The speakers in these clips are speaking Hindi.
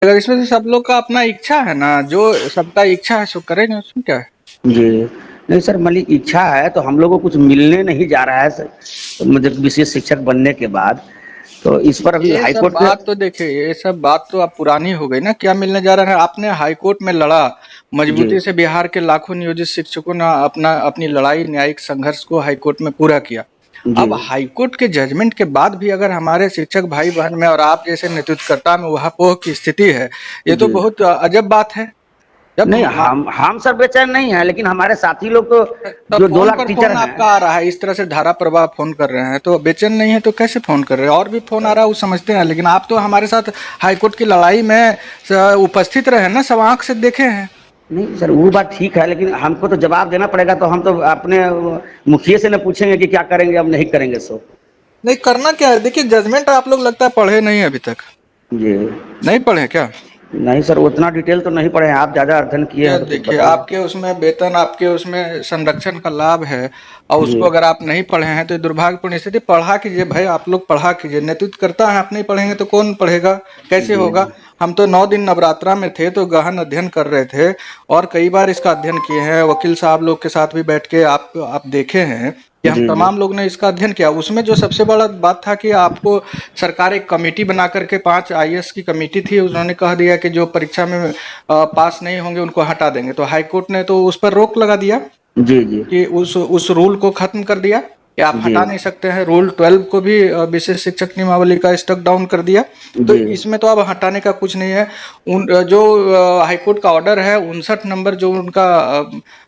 अगर इसमें से सब लोग का अपना इच्छा है ना, जो सबका इच्छा है सो करे ना, उसमें क्या है। जी। नहीं सर, मतलब इच्छा है तो हम लोग को कुछ मिलने नहीं जा रहा है सर, मतलब विशेष शिक्षक बनने के बाद। तो इस पर अभी ये हाई सब कोर्ट से। बात तो देखिए, ये सब बात तो अब पुरानी हो गई ना। क्या मिलने जा रहा है? आपने हाई कोर्ट में लड़ा जी, मजबूती से, बिहार के लाखों नियोजित शिक्षकों ने अपना अपनी लड़ाई, न्यायिक संघर्ष को हाई कोर्ट में पूरा किया। जी, अब हाई कोर्ट के जजमेंट के बाद भी अगर हमारे शिक्षक भाई बहन में और आप जैसे नेतृत्वकर्ता में वहापोह की स्थिति है, ये तो जी। बहुत अजब बात है। जब नहीं, हम सर बेचैन नहीं हैं, लेकिन हमारे साथी लोग तो तब जो 2 फोन लाख पर टीचर फोन हैं। आपका आ रहा है, इस तरह से धारा प्रवाह फोन कर रहे हैं, तो बेचैन नहीं है तो कैसे फोन कर रहे हैं? और भी फोन आ रहा है वो समझते हैं, लेकिन आप तो हमारे साथ हाईकोर्ट की लड़ाई में उपस्थित रहे ना, सब आंख से देखे हैं। नहीं सर, वो बात ठीक है, लेकिन हमको तो जवाब देना पड़ेगा, तो हम तो अपने मुखिया से न पूछेंगे कि क्या करेंगे, अब नहीं करेंगे सो। नहीं करना क्या है, देखिए जजमेंट आप लोग लगता है पढ़े नहीं अभी तक। जी। नहीं पढ़े क्या? नहीं सर, उतना डिटेल तो नहीं पढ़े हैं, आप ज़्यादा अध्ययन किए ये हैं तो कुछ देखिए, बताइए। आपके उसमें वेतन, आपके उसमें संरक्षण का लाभ है, और जी, उसको अगर आप नहीं पढ़े हैं तो ये दुर्भाग्यपूर्ण स्थिति। पढ़ा कीजिए भाई, आप लोग पढ़ा कीजिए। नेतृत्व करता है, आप नहीं पढ़ेंगे तो कौन पढ़ेगा, कैसे जी, होगा? हम तो 9 दिन नवरात्रा में थे तो गहन अध्ययन कर रहे थे, और कई बार इसका अध्ययन किए हैं। वकील साहब लोग के साथ भी बैठ के आप देखे हैं कि हम जी, जी, तमाम लोग ने इसका अध्ययन किया। उसमें जो सबसे बड़ा बात था कि आपको सरकार एक कमेटी बना करके, 5 IAS की कमेटी थी, उन्होंने कह दिया कि जो परीक्षा में पास नहीं होंगे उनको हटा देंगे। तो हाई कोर्ट ने तो उस पर रोक लगा दिया जी, जी, कि उस रूल को खत्म कर दिया कि आप जी, हटा नहीं सकते हैं। रूल 12 को भी, विशेष शिक्षक नियमावली का, स्टक डाउन कर दिया। तो जी, इसमें तो अब हटाने का कुछ नहीं है। जो हाईकोर्ट का ऑर्डर है 59 नंबर, जो उनका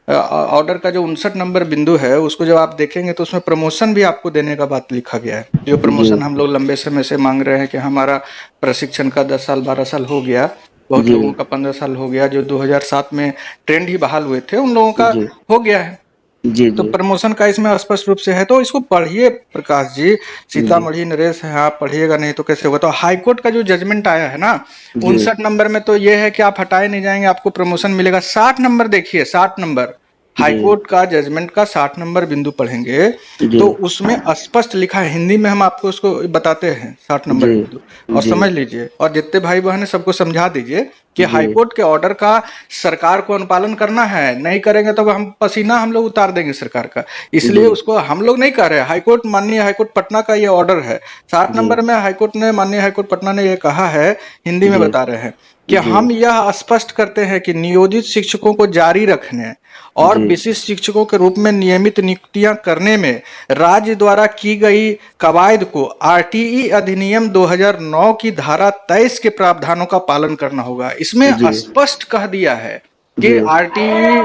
ऑर्डर का जो 59 नंबर बिंदु है, उसको जब आप देखेंगे तो उसमें प्रमोशन भी आपको देने का बात लिखा गया है। जो जी, प्रमोशन हम लोग लंबे समय से मांग रहे हैं कि हमारा प्रशिक्षण का 10 साल 12 साल हो गया, बहुत जी, लोगों का 15 साल हो गया, जो 2007 में ट्रेंड ही बहाल हुए थे उन लोगों का जी, हो गया है। जी, तो जी, प्रमोशन का इसमें स्पष्ट रूप से है, तो इसको पढ़िए प्रकाश जी। जी, सीतामढ़ी नरेश है, आप पढ़िएगा नहीं तो कैसे होगा? तो हाईकोर्ट का जो जजमेंट आया है ना, जी, 59 नंबर में तो ये है कि आप हटाए नहीं जाएंगे, आपको प्रमोशन मिलेगा। 60 नंबर देखिए, 60 नंबर जी, हाईकोर्ट का जजमेंट का 60 नंबर बिंदु पढ़ेंगे जी, तो उसमें स्पष्ट लिखा है, हिंदी में हम आपको उसको बताते हैं 60 नंबर जी, बिंदु, और जी, समझ लीजिए। और जितने भाई बहन है सबको समझा दीजिए कि जी, हाईकोर्ट के ऑर्डर का सरकार को अनुपालन करना है। नहीं करेंगे तो हम पसीना हम लोग उतार देंगे सरकार का। इसलिए जी, उसको हम लोग नहीं कर रहे हैं। हाईकोर्ट, माननीय हाईकोर्ट पटना का ये ऑर्डर है। 60 नंबर में हाईकोर्ट ने, माननीय हाईकोर्ट पटना ने ये कहा है, हिंदी में जी, बता रहे हैं कि जी, हम यह स्पष्ट करते हैं कि नियोजित शिक्षकों को जारी रखने और जी, विशिष्ट शिक्षकों के रूप में नियमित नियुक्तियां करने में राज्य द्वारा की गई कवायद को आरटीई अधिनियम 2009 की धारा 23 के प्रावधानों का पालन करना होगा। इसमें जी, स्पष्ट कह दिया है कि जी, आरटीई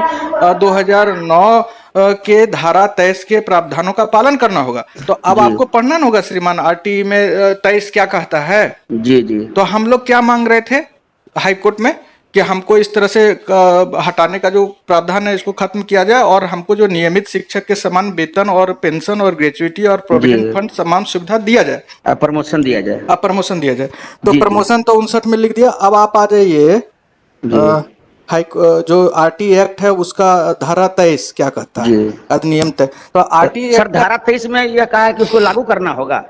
2009 के धारा 23 के प्रावधानों का पालन करना होगा। तो अब जी, आपको पढ़ना ना होगा श्रीमान, आरटीई में 23 क्या कहता है। जी, जी, तो हम लोग क्या मांग रहे थे हाईकोर्ट में कि हमको इस तरह से हटाने का जो प्रावधान है इसको खत्म किया जाए, और हमको जो नियमित शिक्षक के समान वेतन और पेंशन और ग्रेचुइटी और जी, प्रोविडेंट फंड समान सुविधा दिया जाए, प्रमोशन दिया जाए। अब प्रमोशन दिया जाए। तो जी, जी, प्रमोशन तो 59 में लिख दिया। अब आप आ जाइए, जी, जो आरटी एक्ट है उसका धारा 23 क्या कहता जी। है, अधिनियम तय। तो आरटी सर, एक्ट का, धारा 23 में यह कहा है कि उसको लागू करना होगा।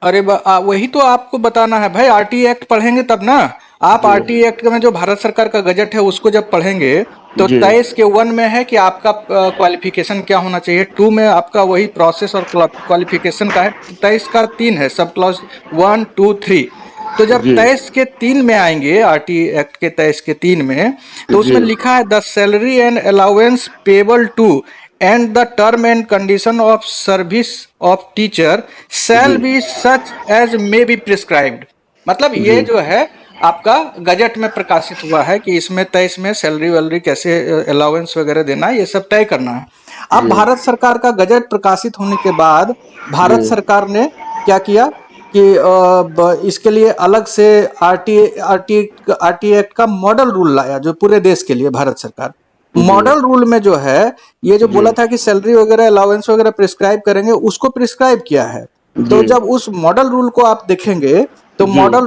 अरे वही तो आपको बताना है भाई। आरटी एक्ट पढ़ेंगे तब ना। आप जी, आरटी एक्ट में जो भारत सरकार का गजट है उसको जब पढ़ेंगे तो जी, 23 के 1 में है कि आपका क्वालिफिकेशन क्या होना चाहिए। 2 में आपका वही प्रोसेस और क्वालिफिकेशन का है। 23 का 3 है, सब क्लॉज 1 2 3। तो जब जी, 23 के 3 में आएंगे, आरटी एक्ट के 23 के 3 में, तो जी, उसमें लिखा है the salary and allowance payable to and the term and condition of service of teacher जी, shall be such as may be prescribed. मतलब ये जी, जो है आपका गजट में प्रकाशित हुआ है कि इसमें 23 में सैलरी वैलरी कैसे, अलाउंस वगैरह देना है, ये सब तय करना है। अब जी, भारत सरकार का गजट प्रकाशित होने के बाद जी, भारत सरकार ने क्या किया कि इसके लिए अलग से आरटी आरटी आरटी एक्ट का मॉडल रूल लाया, जो पूरे देश के लिए भारत सरकार। जी, मॉडल रूल में जो है, ये जो जी, बोला था कि सैलरी वगैरह अलाउंस वगैरह प्रिस्क्राइब करेंगे, उसको प्रिस्क्राइब किया है। तो जी, जब उस मॉडल रूल को आप देखेंगे तो जी, मॉडल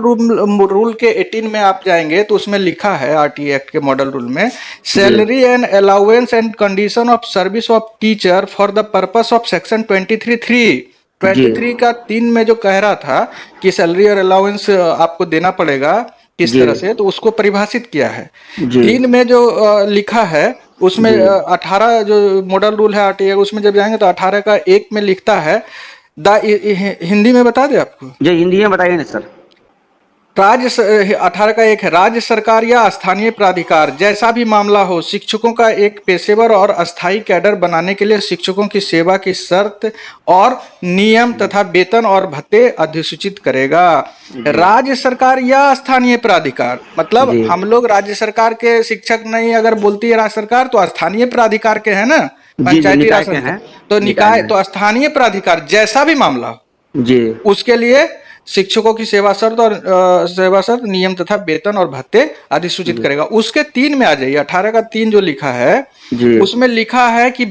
रूल के 18 में आप जाएंगे तो उसमें लिखा है, आरटी एक्ट के मॉडल रूल में, जी, salary and allowance and condition of service of teacher for the purpose of section 23(3). जी, 23 का 3 में जो कह रहा था कि सैलरी और अलाउंस आपको देना पड़ेगा, किस जी तरह से, तो उसको परिभाषित किया है। जी 3 में जो लिखा है उसमें जी 18 जो मॉडल रूल है आरटीए, उसमें जब जाएंगे तो 18 का 1 में लिखता है हिंदी में बता दे आपको। जी हिंदी में बताइए ना सर। 18 का 1 है, राज्य सरकार या स्थानीय प्राधिकार जैसा भी मामला हो, शिक्षकों का एक पेशेवर और अस्थायी कैडर बनाने के लिए शिक्षकों की सेवा की शर्त और नियम तथा वेतन और भत्ते अधिसूचित करेगा। जी राज्य सरकार या स्थानीय प्राधिकार मतलब जी हम लोग राज्य सरकार के शिक्षक नहीं, अगर बोलती है राज्य सरकार तो स्थानीय प्राधिकार के है ना, जी जी पंचायती निकाय राज के संस्था, हैं। तो निकाय निकाय में तो स्थानीय प्राधिकार जैसा भी मामला हो जी उसके लिए शिक्षकों की सेवा शर्त और सेवा शर्त, नियम तथा वेतन और भत्ते अधिसूचित जी करेगा। उसके 3 में आ जाइए, 18 का 3 जो लिखा है जी उसमें लिखा है कि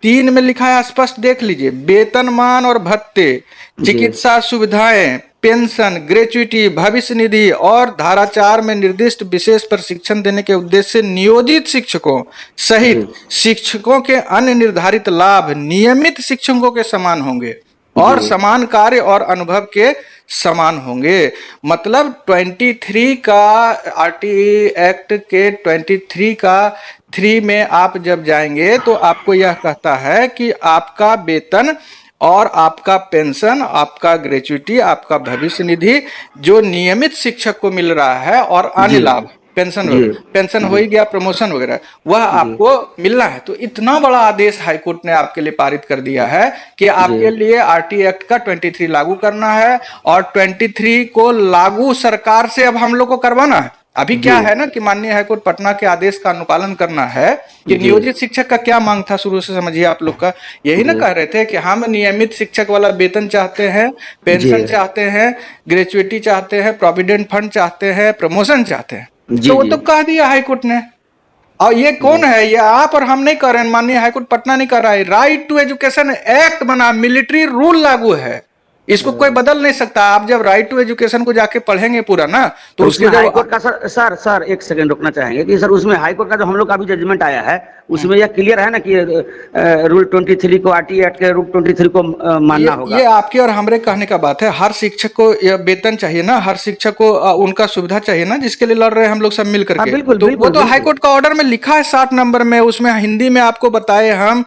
3 में लिखा है, स्पष्ट देख लीजिए, वेतनमान और भत्ते, जी चिकित्सा सुविधाएं, पेंशन, ग्रेच्युटी, भविष्य निधि और धारा 4 में निर्दिष्ट विशेष प्रशिक्षण देने के उद्देश्य से नियोजित शिक्षकों सहित जी शिक्षकों के अन्य निर्धारित लाभ नियमित शिक्षकों के समान होंगे और जी समान कार्य और अनुभव के समान होंगे। मतलब 23 का आरटीई एक्ट के 23 का 3 में आप जब जाएंगे तो आपको यह कहता है कि आपका वेतन और आपका पेंशन, आपका ग्रेच्युटी, आपका भविष्य निधि जो नियमित शिक्षक को मिल रहा है और अन्य जी लाभ, पेंशन जी वगैरह, पेंशन हो जी ही गया, प्रमोशन वगैरह, वह जी आपको मिलना है। तो इतना बड़ा आदेश हाईकोर्ट ने आपके लिए पारित कर दिया है कि जी आपके लिए आरटीए एक्ट का 23 लागू करना है और 23 को लागू सरकार से अब हम लोग को करवाना है। अभी क्या जी है ना कि माननीय हाईकोर्ट पटना के आदेश का अनुपालन करना है कि जी नियोजित शिक्षक का क्या मांग था शुरू से, समझिए आप लोग का यही ना जी कह रहे थे कि हम नियमित शिक्षक वाला वेतन चाहते हैं, जी पेंशन चाहते हैं, ग्रेच्युटी चाहते हैं, प्रोविडेंट फंड चाहते हैं, प्रमोशन चाहते हैं। जी तो वो जी तो कह दिया हाईकोर्ट ने। और ये कौन जी है, ये आप और हम नहीं कर रहे हैं, माननीय हाईकोर्ट पटना नहीं कर रहा है, राइट टू एजुकेशन एक्ट बना, मिलिट्री रूल लागू है, इसको कोई बदल नहीं सकता। आप जब राइट टू एजुकेशन को जाके पढ़ेंगे पूरा ना तो तो उसके उसमें जो हाईकोर्ट का सर एक सेकंड रुकना चाहेंगे कि सर उसमें हाईकोर्ट का जो हम लोग का भी जजमेंट आया है उसमें यह क्लियर है ना कि रूल 23 को आरटीए एक्ट के रूल 23 को मानना होगा। ये आपके और हमारे कहने का बात है। हर शिक्षक को यह वेतन चाहिए ना, हर शिक्षक को उनका सुविधा चाहिए ना, जिसके लिए लड़ रहे हैं हम लोग सब मिल हाँ करके। बिल्कुल तो वो बिल्कुल तो बिल्कुल हाईकोर्ट का ऑर्डर में लिखा है 60 नंबर में, उसमें हिंदी में आपको बताए हम